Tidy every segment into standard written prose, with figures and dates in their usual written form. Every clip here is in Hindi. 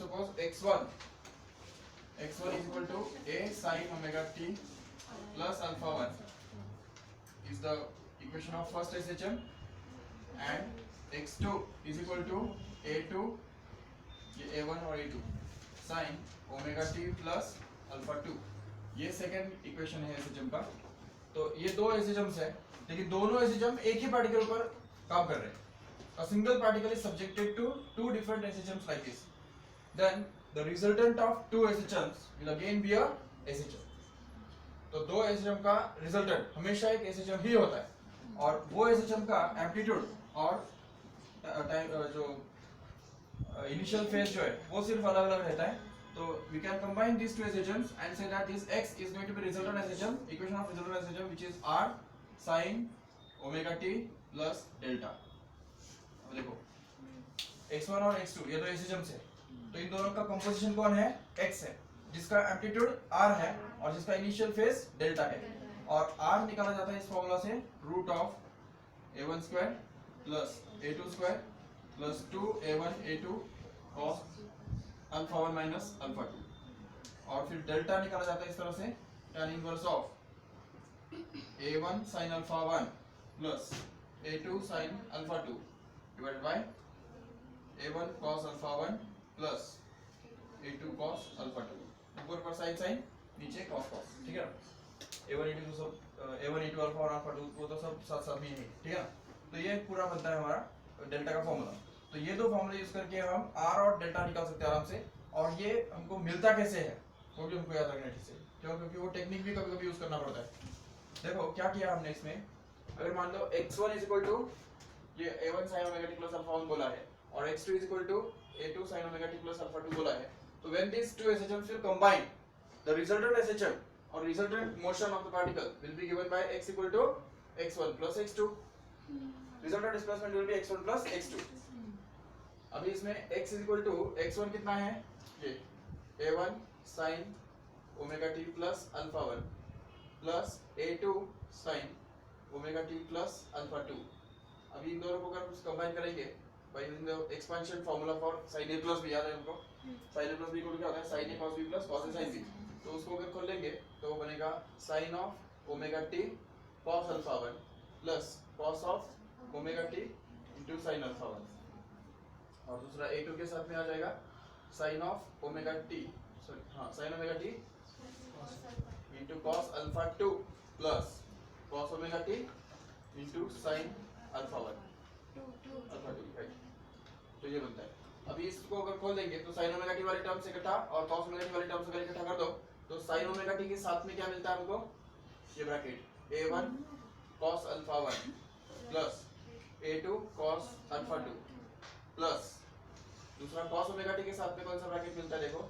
suppose x1 is equal to a sin omega t plus alpha 1 is the equation of first SHM, and x2 is equal to a2 a1 और a2 sin omega t plus alpha 2, ये सेकंड इक्वेशन है SHM का। तो ये दो SHMs है, लेकिन दोनों SHM एक ही पार्टिकल पर काम कर रहे हैं। A single particle is subjected to two different SHMs like this. Then the resultant of two SHMs will again be a SHM. तो दो SHM का रिजल्टेंट हमेशा एक SHM ही होता है, और वो SHM का एम्पलीट्यूड और जो इनिशियल फेज जो है वो सिर्फ अलग अलग रहता है। तो we can combine these two SHMs and say that this X is going to be resultant SHM, equation of resultant SHM which is R sin omega t plus delta। अब देखो x1 और x2 ये दो SHMs है, तो इन दोनों का कंपोजिशन कौन है? X है, जिसका एम्पलीट्यूड R है और जिसका इनिशियल फेज डेल्टा है, और R निकाला जाता है इस फॉर्मूला से root of a1 square plus a2 square plus 2a1 a2 cos alpha 1 minus alpha 2, और फिर डेल्टा निकाला जाता है इस तरह से tan inverse of a1 sin alpha 1 plus a2 sin alpha 2 divided by a1 cos alpha 1 plus a2 cos alpha 2, ऊपर पर साइन साइन नीचे cos cos, ठीक है ना। a1 a2 तो सब a1 a2 अल्फा और अल्फा 2 वो तो सब साथ साथ में ही है, ठीक है ना। तो ये पूरा बनता है हमारा डेल्टा का फॉर्मूला। तो ये दो फॉर्मूले यूज करके हम r और डेल्टा निकाल सकते हैं आराम से, और ये हमको मिलता कैसे है वो भी हमको याद रखना है ठीक से, क्यों? क्योंकि वो टेक्निक भी कभी कभी यूज करना पड़ता है। देखो क्या किया हमने इसमें, अगर मान लो x1 इज इक्वल टू ये a1 sin omega t plus alpha 1 बोला है, और x2 is equal to a2 sin omega t plus alpha 2 बोला है, तो when these two SHMs will combine, the resultant SHM or resultant motion of the particle will be given by x equal to x1 plus x2, resultant displacement will be x1 plus x2। अभी इसमें x is equal to x1 कितना है, ये a1 sin omega t plus alpha 1 plus a2 sin omega t plus alpha 2। अभी इन दोनों को अगर कुछ कंबाइन करेंगे by using the expansion formula for sin a plus b, याद है हमको sin a प्लस b को क्या होता है sin a cos b plus cos a sin b, तो उसको अगर खोल लेंगे तो वो बनेगा sin of omega t cos alpha 1 plus cos of omega t into sin alpha 1, और दूसरा a2 के साथ में आ जाएगा sin of omega t, sorry हाँ sin omega t into cos alpha 2 plus cos omega t into sin alpha 1 alpha 2, right. तो ये बनता है। अभी इसको अगर खोल देंगे तो sin ओमेगा t वाली टर्म से इकट्ठा और cos ओमेगा t वाली टर्म से इकट्ठा कर दो, तो sin ओमेगा t के साथ में क्या मिलता है हमको, ये bracket a1 cos alpha 1 plus a2 cos alpha 2 plus दूसरा cos ओमेगा t के साथ में कौन सा ब्रैकेट मिलता है, देखो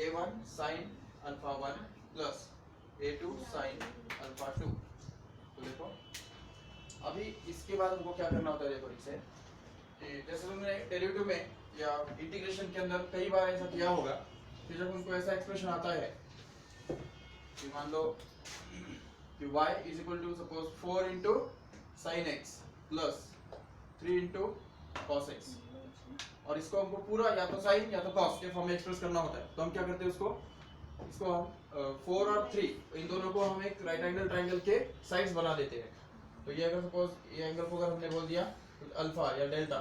a1 sin alpha 1 plus a2 sin alpha 2। तो देखो अभी इसके बाद हमको क्या करना होता है, देखो इससे कि जैसे तुमने डेरिवेटिव में या इंटीग्रेशन के अंदर कई बार ऐसा किया होगा कि जब उनको ऐसा एक्सप्रेशन आता है कि मान लो कि y is equal to suppose 4 into sin x plus 3 into cos x, और इसको हमको पूरा या तो साइन या तो cos के फॉर्म में एक्सप्रेस करना होता है। तो हम क्या करते हैं, इसको हम 4 और 3 इन दोनों को हम एक राइट एंगल ट्रायंगल के साइड्स बना देते हैं। तो ये अगर सपोज ये एंगल को अगर हमने बोल दिया अल्फा या डेल्टा,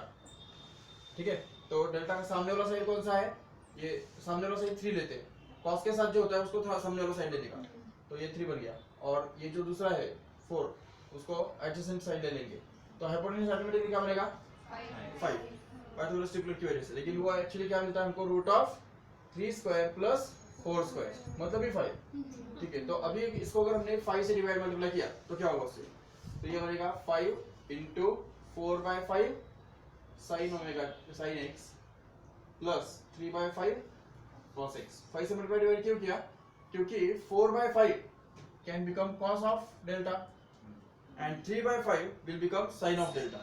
ठीक है, तो डेल्टा का सामने वाला साइड कौन सा है, ये सामने वाला साइड 3 लेते हैं, cos के साथ जो होता है उसको थोड़ा सामने वाला साइड लेने का, तो ये 3 बन गया, और ये जो दूसरा है 4 उसको एडजेसेंट साइड ले लेंगे, तो हाइपोटेन्यूज ऑटोमेटिकली क्या बनेगा 5 पाइथागोरस ट्रिपलेट की वजह से। लेकिन वो एक्चुअली क्या मिलता है हमको, root of 3 square plus 4 square, मतलब ही 5, ठीक है। तो अभी इसको अगर हमने 5 से डिवाइड मल्टीप्लाई किया तो क्या होगा उससे, तो ये बनेगा 5 into 4/5 sin omega sin x plus 3/5 cos x। 5 से मल्टीप्लाई डिवाइड क्यों किया, क्योंकि 4/5 can become cos of delta and 3/5 will become sin of delta,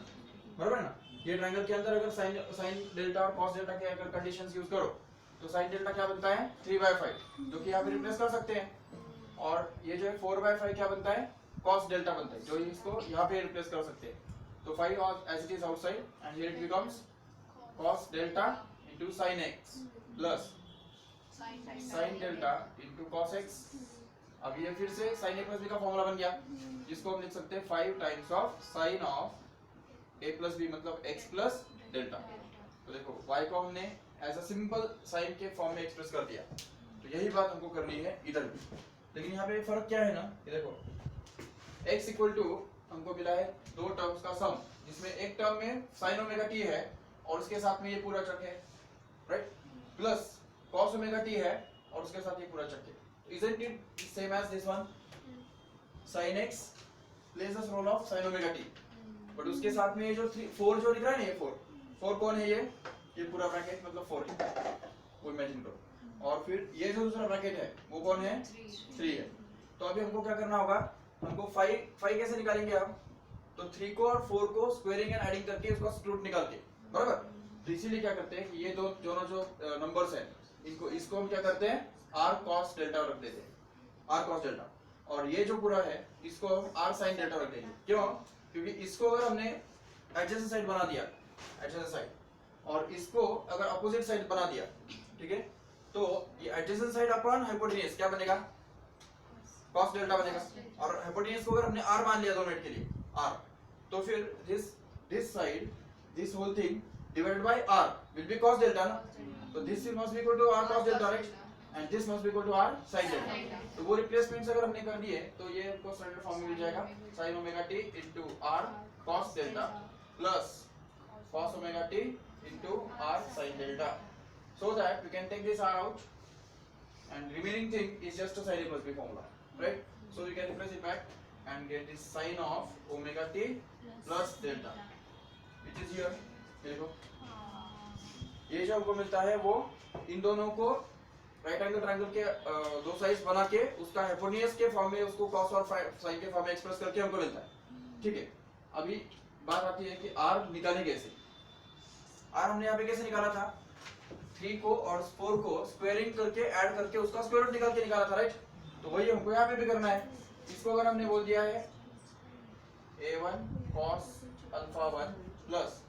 बराबर है ना। ये ट्रायंगल के अंदर अगर sin डेल्टा और cos डेल्टा के अगर कंडीशंस यूज करो तो sin डेल्टा क्या बनता है 3/5, जो कि यहाँ पे रिप्लेस कर सकते हैं, और ये जो है 4/5 क्या बनता है cos डेल्टा बनता है, जो इसको यहाँ पे रिप्लेस कर सकते हैं। तो 5 as it is outside and here it becomes cos delta into sin x plus sin delta into cos x। अब ये फिर से sin a plus b का फॉर्मूला बन गया, जिसको हम लिख सकते हैं 5 times of sin of a plus b मतलब x plus डेल्टा। तो देखो y को हमने एज अ सिंपल sin के फॉर्म में एक्सप्रेस कर दिया, तो यही बात हमको करनी है इधर भी। लेकिन यहाँ पे फर्क क्या है ना, ये देखो x इक्वल टू हमको मिला है दो टर्म्स का सम, जिसमें एक टर्म में sin ओमेगा t है और उसके साथ में ये पूरा चक है, right, plus cos omega t है और उसके साथ ये पूरा चक है। Isn't it same as this one? sin x plays the role of sin omega t, but उसके साथ में ये जो 4 जो दिख रहा है ना, ये 4 कौन है, ये पूरा ब्रैकेट मतलब 4 है, वो इमेजिन करो। और फिर ये जो दूसरा ब्रैकेट है वो कौन है, 3 है। तो अभी हमको क्या करना होगा, हमको 5 कैसे निकालेंगे हम, तो 3 को और 4 को स्क्वायरिंग एंड एडिंग करके उसका रूट निकाल के, बराबर। तो इसीलिए क्या करते हैं कि ये दोनों जो नंबर्स हैं इसको हम क्या करते हैं r cos डेल्टा रख देते हैं, r cos डेल्टा, और ये जो पूरा है इसको हम r sin डेल्टा रख देंगे। क्यों, क्योंकि इसको अगर हमने एडजेसेंट साइड बना दिया, एडजेसेंट साइड, और इसको अगर अपोजिट साइड बना दिया, ठीक है, तो ये एडजेसेंट साइड अपॉन हाइपोटेन्यूज क्या बनेगा, cos डेल्टा बनेगा। और हाइपोटेन्यूज को अगर हमने r मान लिया दोनों के लिए r, तो फिर this side, this whole thing divided by r will be cos delta ना, तो this must be equal to r cos delta, right, and this must be equal to r sin delta. तो वो रिप्लेसमेंट्स अगर हमने कर दिए तो ये हमको स्टैंडर्ड फॉर्म में मिल जाएगा, sin omega t into r cos delta plus cos omega t into r sin delta, so that we can take this r out and remaining thing is just a sin a plus b formula, right? So we can replace it back and get this sin of omega t plus delta, which is here, देखो ये जो हमको मिलता है वो इन दोनों को राइट एंगल ट्रायंगल के दो साइड्स बना के उसका हाइपोटेन्यूज के फॉर्म में उसको cos और sin के फॉर्म में एक्सप्रेस करके हमको मिलता है, ठीक है। अभी बात आती है कि r निकालें कैसे। r हमने यहाँ पे कैसे निकाला था, 3 को और 4 को स्क्वायरिंग करके ऐड करके उसका स्क्वायर रूट निकाल के निकाला था, राइट। तो वही हमको यहाँ पे भी करना है। इसको अगर हमने बोल दिया है a1 cos alpha 1 plus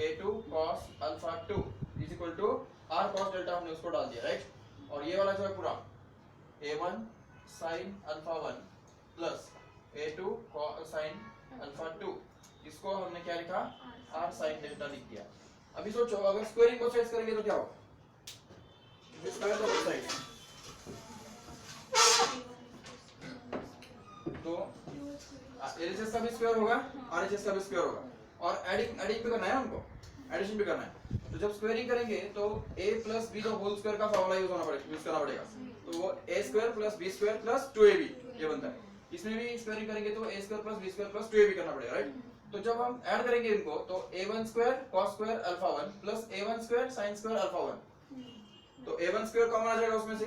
a2 cos alpha 2 is equal to r cos delta, हमने उसको डाल दिया, राइट। और ये वाला जो है पूरा a1 sin alpha 1 plus a2 sin alpha 2, इसको हमने क्या लिखा, r sin डेल्टा लिख दिया। अभी सोचो अगर स्क्वायरिंग को फेस करेंगे तो क्या होगा, स्क्वायर द बोथ साइड्स, तो LHS का भी स्क्वायर होगा, RHS का भी स्क्वायर होगा, और एडिंग भी करना है हमको, एडिशन भी करना है। तो जब स्क्वायरिंग करेंगे तो a प्लस b तो होल स्क्वायर का फॉर्मूला यूज करना पड़ेगा, तो वो a square plus b square plus 2ab ये बनता है। इसमें भी स्क्वायरिंग करेंगे तो a square plus b square plus 2ab करना पड़ेगा, राइट। तो जब हम ऐड करेंगे इनको तो a1 square cos square alpha 1 plus a1 square sin square alpha 1, तो a1 स्क्वायर कॉमन आ जाएगा उसमें से,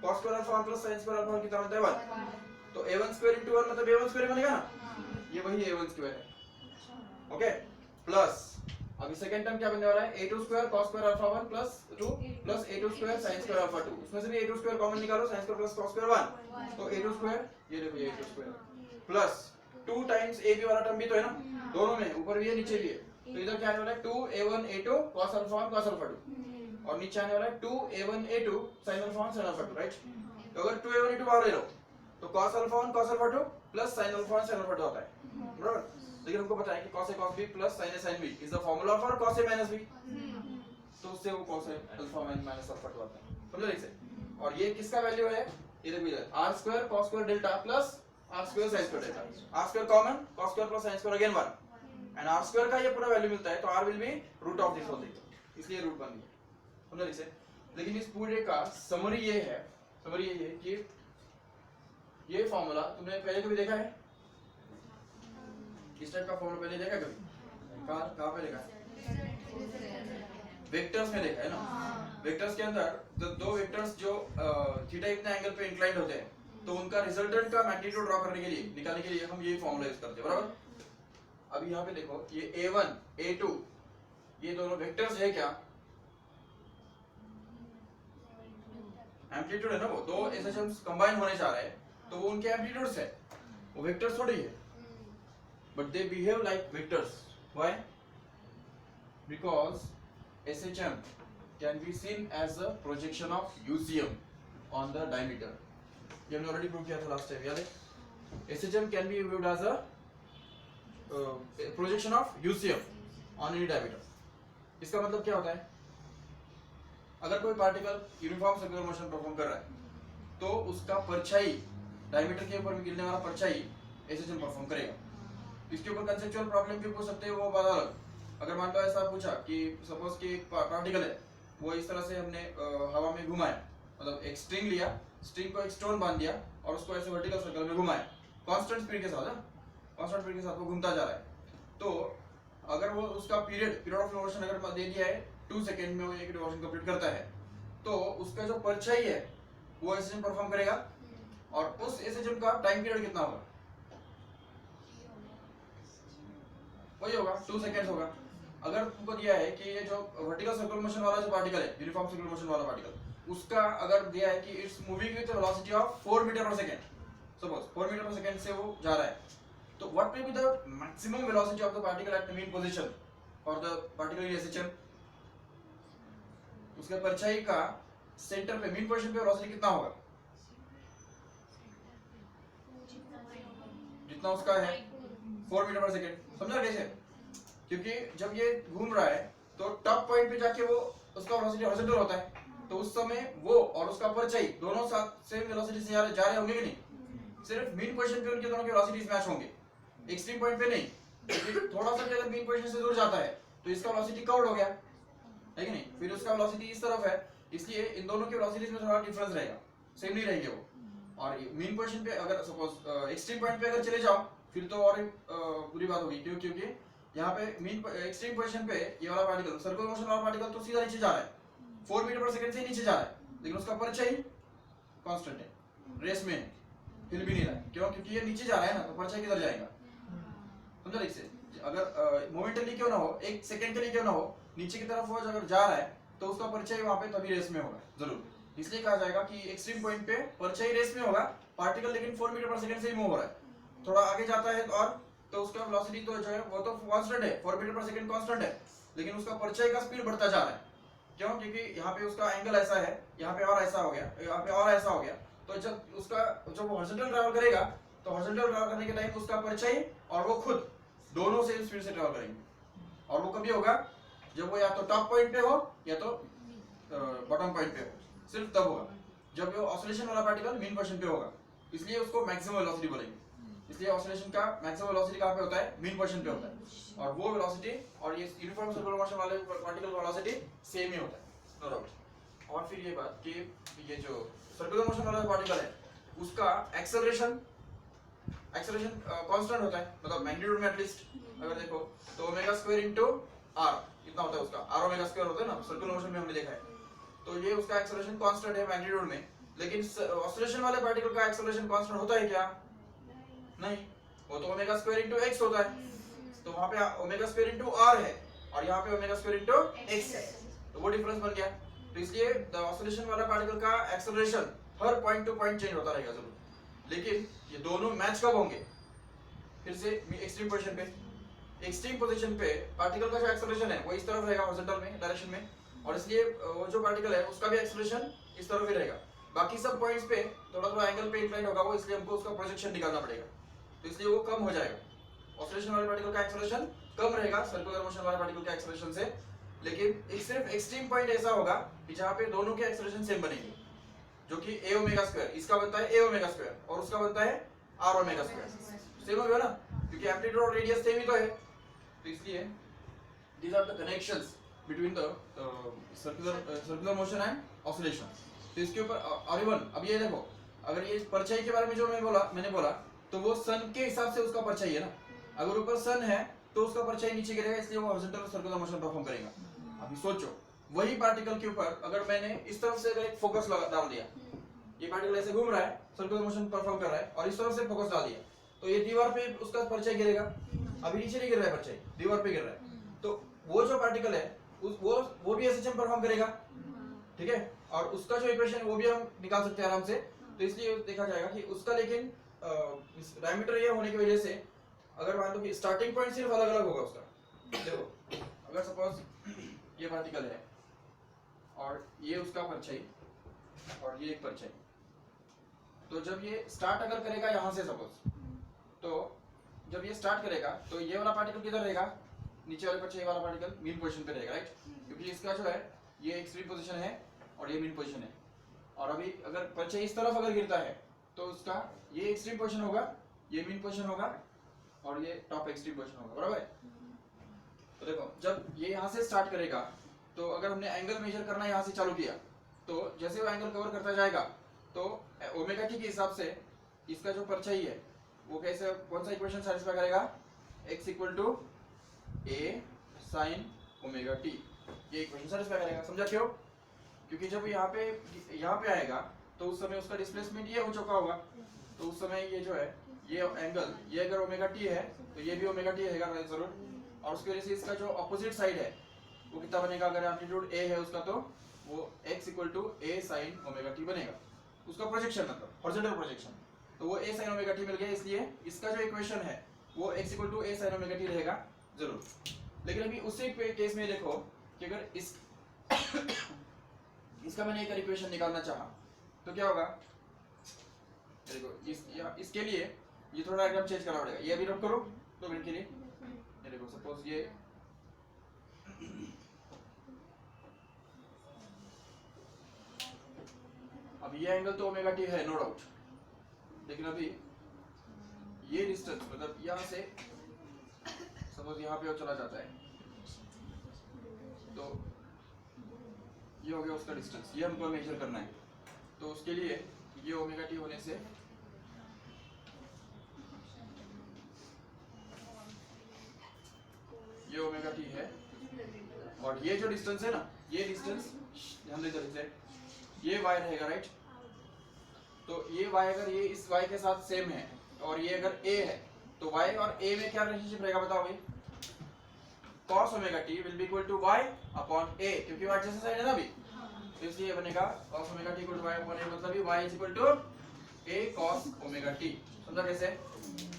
cos square alpha 1 plus sin square alpha 1 कितना बनता है 1, तो a1 स्क्वायर into 1 मतलब a1 स्क्वायर बनेगा ना, ये वही a1 स्क्वायर है, ओके। प्लस अभी सेकंड टर्म क्या बनने वाला है, a2 square cos square alpha 1 plus 2 plus a2 square sin square alpha 2, उसमें से भी a2 स्क्वायर कॉमन निकालो, sin square plus cos square 1, तो a2 स्क्वायर, ये देखो ये a2 square plus 2 times ab वाला टर्म भी तो है ना, दोनों में ऊपर भी है नीचे भी है, तो इधर क्या आने वाला है 2a1 a2 cos alpha 1 cos alpha 2, और नीचे आने वाला है 2a1 a2 sin alpha 1 sin alpha 2, right. तो अगर 2a1 a2 बाहर ले लो तो cos alpha 1 cos alpha 2 plus sin alpha 1 sin alpha 2 आता है, बराबर। लेकिन हमको पता है कि cos a cos b plus sin a sin b is the formula for cos a minus b, तो उससे वो cos a alpha minus alpha 2 आता है, समझो ठीक से। और ये किसका वैल्यू है, ये देखो इधर r square cos square delta plus r square sin square delta, r square common cos square plus sin square again 1, and r square का ये पूरा वैल्यू मिलता है, तो r will be root of this whole thing, इसलिए रूट बन गया, समझो ठीक से। लेकिन इस पूरे का समरी ये है कि ये फार्मूला तुमने पहले कभी देखा है, इस टाइप का फॉर्मूला पहले देखा कभी, कहाँ पे देखा है, वेक्टर्स में देखा है ना। वेक्टर्स के अंदर दो वेक्टर्स जो थीटा इतने एंगल पे इंक्लाइंड होते हैं, तो उनका रिजल्टेंट का मैग्नीट्यूड ड्रॉ करने के लिए, निकालने के लिए हम यही फॉर्मूला यूज करते हैं, बराबर। अभी यहाँ पे देखो ये a1 a2 ये दोनों वेक्टर्स है क्या, एम्पलीट्यूड है ना, वो दो एसएचएम्स कंबाइन होने जा रहे हैं, तो वो उनके एम्पलीट्यूड्स है, वो वेक्टर्स थोड़ी है, but they behave like vectors. Why? Because SHM can be seen as a projection of UCM on the diameter. ये हमने already prove किया था last time, याद है? SHM can be viewed as a projection of UCM on any diameter. इसका मतलब क्या होता है? अगर कोई particle uniform circular motion perform कर रहा है तो उसका परछाई डायमीटर के ऊपर गिरने वाला परछाई SHM परफॉर्म करेगा. इसके ऊपर कंसेप्चुअल प्रॉब्लम भी पूछ सकते हैं, वो बात अलग. अगर मान लो ऐसा पूछा कि सपोज कि एक पार्टिकल है, वो इस तरह से हमने हवा में घुमाया, मतलब एक स्ट्रिंग लिया, स्ट्रिंग को एक स्टोन बांध दिया और उसको ऐसे वर्टिकल सर्कल में घुमाया कांस्टेंट स्पीड के साथ. कांस्टेंट स्पीड के साथ वो घूमता जा रहा है. तो अगर वो उसका पीरियड ऑफ रिवॉल्यूशन अगर दे दिया है 2 सेकंड में वो एक रिवॉल्यूशन कंप्लीट करता है, तो उसका जो परछाई है वो SHM परफॉर्म करेगा. और उस SHM का टाइम पीरियड कितना होगा? वही होगा 2 सेकंड्स होगा. अगर तुमको दिया है कि ये जो वर्टिकल सर्कुलर मोशन वाला जो पार्टिकल है, यूनिफॉर्म सर्कुलर मोशन वाला पार्टिकल, उसका अगर दिया है कि it's moving with velocity of 4 meter per second, suppose 4 meter per second से वो जा रहा है, तो what will be the maximum velocity of the particle at the mean position for the particle in SHM? उसके परछाई का सेंटर पे मीन पोजीशन पे वेलोसिटी कितना होगा? जितना उसका है 4 मीटर पर सेकंड. समझा कैसे? क्योंकि जब ये घूम रहा है तो टॉप पॉइंट पे जाके वो उसका वेलोसिटी हॉरिजॉन्टल होता है, तो उस समय वो और उसका परछाई दोनों साथ सेम वेलोसिटी से जा रहे होंगे कि नहीं? सिर्फ मीन पोजीशन पे उनके दोनों के वेलोसिटीज मैच होंगे, एक्सट्रीम पॉइंट पे नहीं. क्योंकि थोड़ा सा भी अगर मीन पोजीशन से दूर जाता है तो इसका वेलोसिटी कर्व्ड हो गया है कि नहीं? फिर उसका वेलोसिटी इस तरफ है, इसलिए इन दोनों के वेलोसिटीज में थोड़ा डिफरेंस रहेगा, सेम नहीं रहेंगे वो. और मीन पोजीशन पे अगर सपोज एक्सट्रीम पॉइंट पे अगर चले जाओ फिर तो और बुरी बात होगी. क्योंकि यहाँ पे मीन एक्सट्रीम पोजीशन पे ये वाला पार्टिकल सर्कुलर मोशन वाला पार्टिकल तो सीधा नीचे जा रहा है, 4 मीटर पर सेकंड से नीचे जा रहा है, लेकिन उसका परछाई कांस्टेंट है, रेस में हिल भी नहीं रहा है. क्यों? क्योंकि ये नीचे जा रहा है ना, तो परछाई किधर जाएगा? समझा ठीक से? अगर मोमेंटली क्यों ना हो, 1 सेकंड के लिए क्यों ना हो, नीचे की तरफ वो अगर जा रहा है तो उसका परछाई वहां पे तभी रेस में होगा जरूर. इसलिए कहा जाएगा कि एक्सट्रीम पॉइंट पे परछाई रेस में होगा, पार्टिकल लेकिन 4 मीटर पर सेकंड से ही मूव हो रहा है. थोड़ा आगे जाता है और तो उसका वेलोसिटी तो जो है वो तो कांस्टेंट है, 4 मीटर पर सेकंड कांस्टेंट है, लेकिन उसका परछाई का स्पीड बढ़ता जा रहा है. क्यों? क्योंकि यहाँ पे उसका एंगल ऐसा है, यहाँ पे और ऐसा हो गया, यहाँ पे और ऐसा हो गया. तो जब उसका जब वो हॉरिजॉन्टल ट्रैवल करेगा तो हॉरिजॉन्टल ट्रैवल करने के टाइम उसका परछाई और वो खुद दोनों सेम स्पीड से ट्रैवल करेंगे. और वो कभी होगा जब वो या तो टॉप पॉइंट पे हो या तो बॉटम पॉइंट पे हो. सिर्फ तब होगा जब वो ऑसिलेशन वाला पार्टिकल मीन पोजीशन पे होगा, इसलिए उसको मैक्सिमम वेलोसिटी बोलेंगे. इसलिए ऑसिलेशन का मैक्सिमम वेलोसिटी कहाँ पे होता है? मीन पोजीशन पे होता है. और वो वेलोसिटी और ये यूनिफॉर्म सर्कुलर मोशन वाले पार्टिकल का वेलोसिटी सेम ही होता है, नो डाउट. और फिर ये बात कि ये जो सर्कुलर मोशन वाला पार्टिकल है उसका एक्सेलरेशन कांस्टेंट होता है, मतलब मैग्नीट्यूड में एटलीस्ट अगर देखो तो ओमेगा स्क्वायर इनटू r कितना होता है उसका? r ओमेगा स्क्वायर होता है ना, सर्कुलर मोशन में हमने देखा है. तो ये उसका एक्सेलरेशन कांस्टेंट है मैग्नीट्यूड में. लेकिन ऑसिलेशन वाले पार्टिकल का एक्सेलरेशन कांस्टेंट होता है क्या? नहीं, वो तो ओमेगा स्क्वायर इनटू x होता है. तो वहां पे ओमेगा स्क्वायर इनटू r है और यहाँ पे ओमेगा स्क्वायर इनटू x है, तो वो डिफरेंस बन गया. तो इसलिए द ऑसिलेशन वाला पार्टिकल का एक्सेलरेशन हर पॉइंट टू पॉइंट चेंज होता रहेगा जरूर. लेकिन ये दोनों मैच कब होंगे? फिर से एक्सट्रीम पोजीशन पे. एक्सट्रीम पोजीशन पे पार्टिकल का जो एक्सेलरेशन है वो इस तरफ रहेगा हॉरिजॉन्टल में डायरेक्शन में, और इसलिए वो जो पार्टिकल है उसका भी एक्सेलरेशन इस तरफ ही रहेगा. बाकी सब पॉइंट्स पे थोड़ा थोड़ा एंगल पे इंक्लाइन होगा वो, इसलिए हमको उसका प्रोजेक्शन निकालना पड़ेगा. तो इसलिए वो कम हो जाएगा. ऑसिलेशन वाले पार्टिकल का एक्सेलरेशन कम रहेगा सर्कुलर मोशन वाले पार्टिकल के एक्सेलरेशन से. लेकिन एक सिर्फ एक्सट्रीम पॉइंट ऐसा होगा कि जहाँ पे दोनों के एक्सेलरेशन सेम बनेंगे, जो कि a ओमेगा स्क्वायर, इसका बनता है a ओमेगा स्क्वायर और उसका बनता है r ओमेगा स्क्वायर. सेम हो गया ना, क्योंकि एम्पलीट्यूड और रेडियस सेम ही तो है. तो इसलिए these are the connections between the circular motion and oscillation. तो इसके ऊपर और इवन अब ये देखो, अगर ये परछाई के बारे में जो मैंने बोला तो वो सन के हिसाब से उसका परछाई है ना. अगर ऊपर सन है तो उसका परछाई नीचे गिरेगा, इसलिए वो हॉरिजॉन्टल सर्कुलर मोशन परफॉर्म करेगा. अभी सोचो वही पार्टिकल के ऊपर अगर मैंने इस तरफ से अगर एक फोकस डाल दिया, ये पार्टिकल ऐसे घूम रहा है, सर्कुलर मोशन परफॉर्म कर रहा है, और इस तरफ से फोकस डाल दिया, तो ये दीवार पे उसका परछाई गिरेगा. अभी नीचे नहीं गिर रहा है परछाई, दीवार पे गिर रहा है. तो वो जो पार्टिकल है वो भी SHM परफॉर्म करेगा. ठीक है, और उसका जो इक्वेशन वो भी हम निकाल सकते हैं आराम से. तो इसलिए देखा जाएगा कि उसका लेकिन डायमीटर ये होने की वजह से अगर मान लो कि स्टार्टिंग पॉइंट सिर्फ अलग अलग होगा उसका. देखो अगर सपोज ये पार्टिकल है और ये उसका परछाई और ये एक परछाई। तो जब ये स्टार्ट अगर करेगा यहाँ से सपोज, तो जब ये स्टार्ट करेगा तो ये वाला पार्टिकल किधर रहेगा, नीचे वाले परछाई वाला पार्टिकल मीन पोजीशन पे रहेगा, राइट, क्योंकि इसका जो है ये एक्सट्रीम पोजीशन है और ये मीन पोजीशन है। और अभी अगर परछाई इस तरफ अगर गिरता है तो उसका ये एक्सट्रीम पोजीशन होगा, ये मीन पोजीशन होगा और ये टॉप एक्सट्रीम पोजीशन होगा, बराबर। तो देखो जब ये यहाँ से स्टार्ट करेगा तो अगर हमने एंगल मेजर करना यहाँ से चालू किया तो जैसे वो एंगल कवर करता जाएगा तो ओमेगा टी के हिसाब से इसका जो परछाई है वो कैसे, कौन सा इक्वेशन सेटिस्फाई करेगा, x equal to a sine omega t, ये इक्वेशन सेटिस्फाई करेगा। समझा क्यों? क्योंकि जब यहाँ पे आएगा तो उस समय उसका डिस्प्लेसमेंट ये हो चुका होगा, तो उस समय ये जो है ये एंगल, ये अगर ओमेगा टी है तो ये भी ओमेगा टी रहेगा जरूर, और उसकी वजह से इसका जो अपोजिट साइड है वो कितना बनेगा, अगर एम्पलीट्यूड ए है उसका तो वो x equal to a sine omega t बनेगा, उसका प्रोजेक्शन मतलब हॉरिजॉन्टल प्रोजेक्शन। तो वो ए साइन ओमेगा टी मिल गया, इसलिए इसका जो इक्वेशन है वो x equal to a sine omega t रहेगा जरूर। लेकिन अभी उसी केस में देखो कि अगर इसका मैंने एक इक्वेशन निकालना चाहा तो क्या होगा, देखो इसके लिए ये थोड़ा एकदम चेंज करना पड़ेगा, ये अभी रब करो 2 मिनट के लिए। ये देखो सपोज ये अब ये एंगल तो ओमेगा टी है नो डाउट, लेकिन अभी ये डिस्टेंस मतलब यहाँ से सपोज यहाँ पे वो चला जाता है तो ये हो गया उसका डिस्टेंस, ये हमको मेजर करना है। तो उसके लिए ये ओमेगा टी होने से ये ओमेगा टी है और ये जो डिस्टेंस है ना, ये डिस्टेंस ध्यान देते ये y रहेगा, राइट। तो ये y अगर ये इस y के साथ सेम है और ये अगर a है तो y और a में क्या रिलेशनशिप रहेगा बताओ भाई, cos omega t will be equal to y upon a, क्योंकि y जैसा साइड है ना अभी, तो इसलिए बनेगा cos omega t equal to y upon a, मतलब y is equal to a cos omega t. समझा कैसे?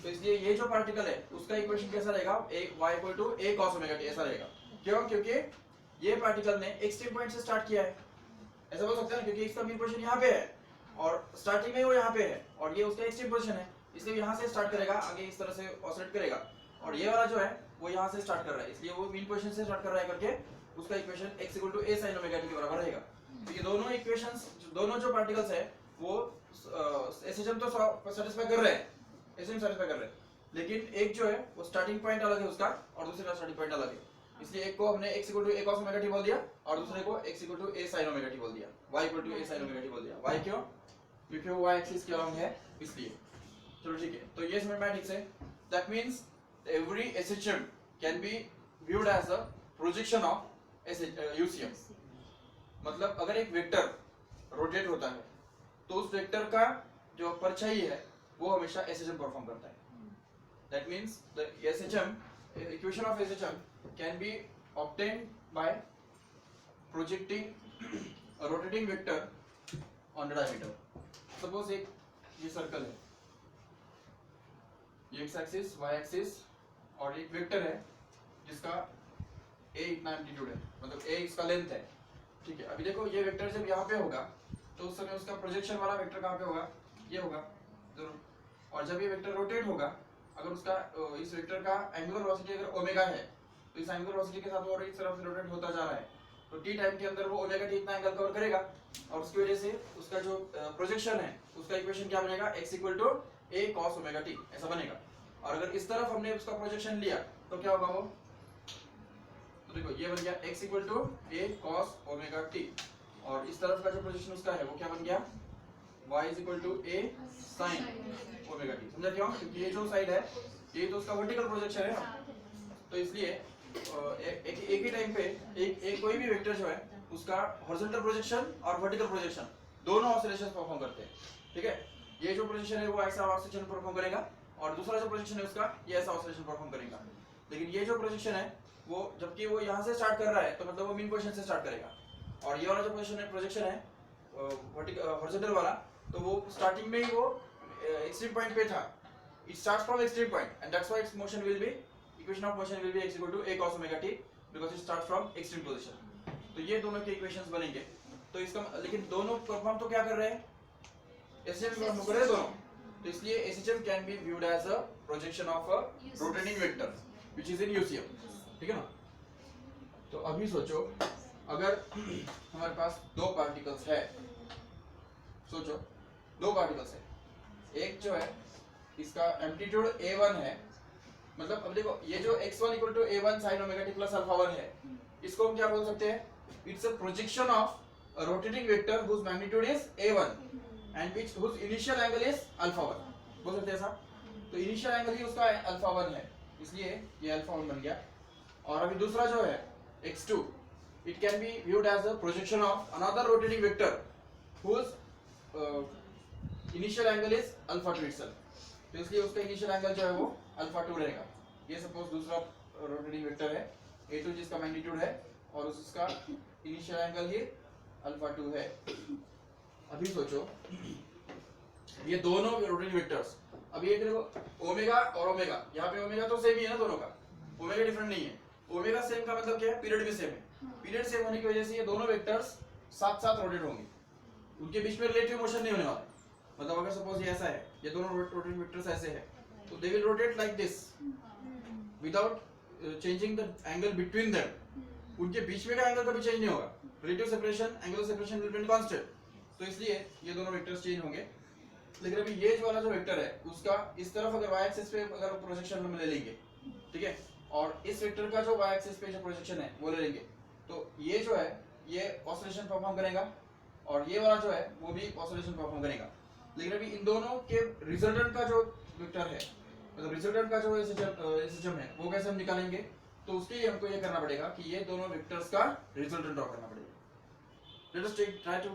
तो इसलिए ये जो पार्टिकल है उसका इक्वेशन कैसा रहेगा, y equal to a cos omega t ऐसा रहेगा। क्यों? क्योंकि ये पार्टिकल ने एक्सट्रीम पॉइंट से स्टार्ट किया है, ऐसा बोल सकते हैं ना, क्योंकि इसका मीन पोजीशन यहाँ पे है और स्टार्टिंग में वो यहाँ पे है और ये उसका एक्सट्रीम पोजीशन है, इसलिए यहाँ से स्टार्ट करेगा, आगे इस तरह से ऑसिलेट करेगा और ये वाला जो है वो यहाँ से स्टार्ट कर रहा है, इसलिए वो मीन पोजीशन से स्टार्ट कर रहा है करके उसका equation x equal to a sin omega t के बराबर रहेगा। तो ये दोनों इक्वेशंस, दोनों जो पार्टिकल्स है वो एसएचएम तो सैटिस्फाई कर रहे हैं, एसएचएम सैटिस्फाई कर रहे हैं, लेकिन एक जो है वो स्टार्टिंग पॉइंट अलग है उसका और दूसरे का स्टार्टिंग पॉइंट अलग है, इसलिए एक को हमने x equal to a cos omega t बोल दिया और दूसरे को x equal to a sin omega t बोल दिया, y equal to a sin omega t बोल दिया। y क्यों? क्योंकि वो y एक्सिस के अलोंग है इसलिए। चलो ठीक है, तो ये समझ में आया ठीक से। That means every SHM can B viewed as a projection of UCM। मतलब अगर एक वेक्टर रोटेट होता है तो उस वेक्टर का जो परछाई है वो हमेशा SHM परफॉर्म करता है। That means the SHM equation of SHM can be obtained by projecting a rotating vector on the diameter। Suppose एक ये सर्कल है, ये x एक्सिस y एक्सिस और एक वेक्टर है जिसका a इतना एम्पलीट्यूड है, मतलब a इसका लेंथ है, ठीक है। अभी देखो ये वेक्टर जब यहाँ पे होगा तो उस समय उसका प्रोजेक्शन वाला वेक्टर कहाँ पे होगा, ये होगा जरूर, और जब ये वेक्टर रोटेट होगा अगर उसका इस वेक्टर का एंगुलर वेलोसिटी अगर ओमेगा है तो इस एंगुलर वेलोसिटी के साथ वो इस तरफ से रोटेट होता जा रहा है तो t टाइम के अंदर वो ओमेगा t इतना एंगल कवर करेगा और उसकी वजह से उसका जो प्रोजेक्शन है उसका इक्वेशन क्या बनेगा, x equal to a cos omega t ऐसा बनेगा। और अगर इस तरफ हमने उसका प्रोजेक्शन लिया तो क्या होगा वो, तो देखो ये बन गया x equal to a cos omega t और इस तरफ का जो प्रोजेक्शन उसका है वो क्या बन गया, y is equal to a sin omega t। समझा क्यों? क्योंकि ये जो साइड है ये तो उसका वर्टिकल प्रोजेक्शन है ना, तो इसलिए एक ही टाइम पे एक कोई भी वेक्टर जो है उसका हॉरिजॉन्टल प्रोजेक्शन और वर्टिकल प्रोजेक्शन दोनों ऑसिलेशंस परफॉर्म करते हैं, ठीक है। ये जो प्रोजेक्शन है वो ऐसा ऑसिलेशन परफॉर्म करेगा और दूसरा जो प्रोजेक्शन है उसका ये ऐसा ऑसिलेशन परफॉर्म करेगा। लेकिन ये जो प्रोजेक्शन है वो जबकि वो यहाँ से स्टार्ट कर रहा है तो मतलब वो मीन पोजीशन से स्टार्ट करेगा, और ये वाला जो पोजीशन है प्रोजेक्शन है हॉरिजॉन्टल वाला तो वो स्टार्टिंग में ही वो एक्सट्रीम पॉइंट पे था, it starts from extreme point and that's why its motion will be, equation of motion will be x equal to a cos omega t because it starts from extreme position। तो ये दोनों के इक्वेशंस बनेंगे तो इसका लेकिन दोनों परफॉर्म तो क्या कर रहे हैं, SHM परफॉर्म कर रहे हैं दोनों, तो इसलिए SHM can be viewed as a projection of a rotating vector which is in UCM, ठीक है ना। तो अभी सोचो अगर हमारे पास दो पार्टिकल्स है, सोचो दो पार्टिकल्स है, एक जो है इसका एम्पलीट्यूड A1 है, मतलब अब देखो ये जो x1 equal to A1 sin omega t plus alpha 1 है, इसको हम क्या बोल सकते हैं, it's a projection of a rotating vector whose magnitude is A1 and whose initial angle is alpha 1, बोल सकते हैं ऐसा। तो इनिशियल एंगल ही उसका अल्फा 1 है, इसलिए ये अल्फा 1 बन गया। और अभी दूसरा जो है x2, it can be viewed as a projection of another rotating vector whose initial angle is alpha 2 itself, तो इसलिए उसका इनिशियल एंगल जो है वो अल्फा 2 रहेगा। ये सपोज दूसरा रोटेटिंग वेक्टर है A2 जिसका मैग्नीट्यूड है और उसका इनिशियल एंगल ही अल्फा 2 है। अभी सोचो ये दोनों रोटेटिंग वेक्टर्स, अभी एक देखो ओमेगा और ओमेगा, यहाँ पे ओमेगा तो सेम ही है ना दोनों का, ओमेगा डिफरेंट नहीं है। ओमेगा सेम का मतलब क्या है, पीरियड भी सेम है, पीरियड सेम होने की वजह से ये दोनों वेक्टर्स साथ साथ रोटेट होंगे, उनके बीच में रिलेटिव मोशन नहीं होने वाला। मतलब अगर सपोज ये ऐसा है, ये दोनों रोटेटिंग वेक्टर्स ऐसे है, तो they will rotate like this without changing the angle between them, उनके बीच में का एंगल कभी चेंज नहीं होगा, relative separation angular separation will be constant, तो इसलिए ये दोनों वेक्टर्स चेंज होंगे। लेकिन अभी ये जो वाला जो वेक्टर है उसका इस तरफ अगर y एक्सिस पे अगर प्रोजेक्शन हम ले लेंगे, ठीक है, और इस वेक्टर का जो y एक्सिस पे जो प्रोजेक्शन है वो ले लेंगे, तो ये जो है ये ऑसिलेशन परफॉर्म करेगा और ये वाला जो है वो भी ऑसिलेशन परफॉर्म करेगा। लेकिन अभी इन दोनों के रिजल्टेंट का जो वेक्टर है, मतलब रिजल्टेंट का जो SHM है वो कैसे हम निकालेंगे, तो उसके लिए हमको ये करना पड़ेगा कि ये दोनों वेक्टर्स का रिजल्टेंट ड्रॉ करना पड़ेगा। Let us try to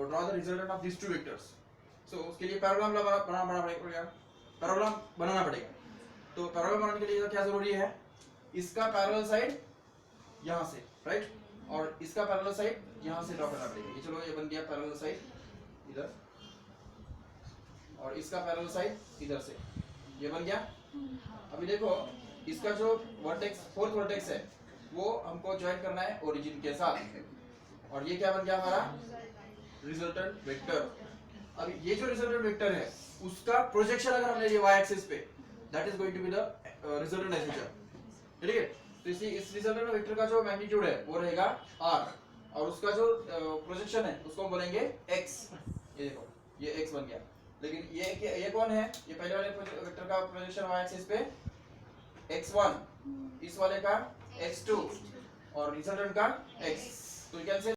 draw the resultant of this two vectors. So उसके लिए पैराग्राम बनाना पड़ेगा, पैराग्राम बनाना पड़ेगा। तो पैराग्राम बनाने के लिए क्या जरूरी है, इसका पैरेलल साइड यहाँ से, राइट, और इसका पैरेलल साइड यहाँ से ड्रॉ करना पड़ेगा। ये चलो ये बन गया पैरेलल साइड इधर, और इसका पैरेलल साइड इधर से, ये बन गया। अभी देखो इसका जो वर्टेक्स, फोर्थ वर्टेक्स है वो हमको ज्वाइन करना है ओरिजिन के साथ, और ये क्या बन गया हमारा रिजल्टेंट वेक्टर। अभी ये जो रिजल्टेंट वेक्टर है उसका प्रोजेक्शन अगर हमने लिए y एक्सिस पे, that is going to be the resultant SHM, ठीक है। तो इस रिजल्टेंट वेक्टर का जो मैग्नीट्यूड है वो रहेगा r, और उसका जो प्रोजेक्शन है उसको हम बोलेंगे x। ये देखो ये x बन गया। लेकिन ये कौन है, ये पहले वाले वेक्टर का प्रोजेक्शन y एक्सिस पे x1, इस वाले का x2 और रिजल्टेंट का x, तो यू कैन से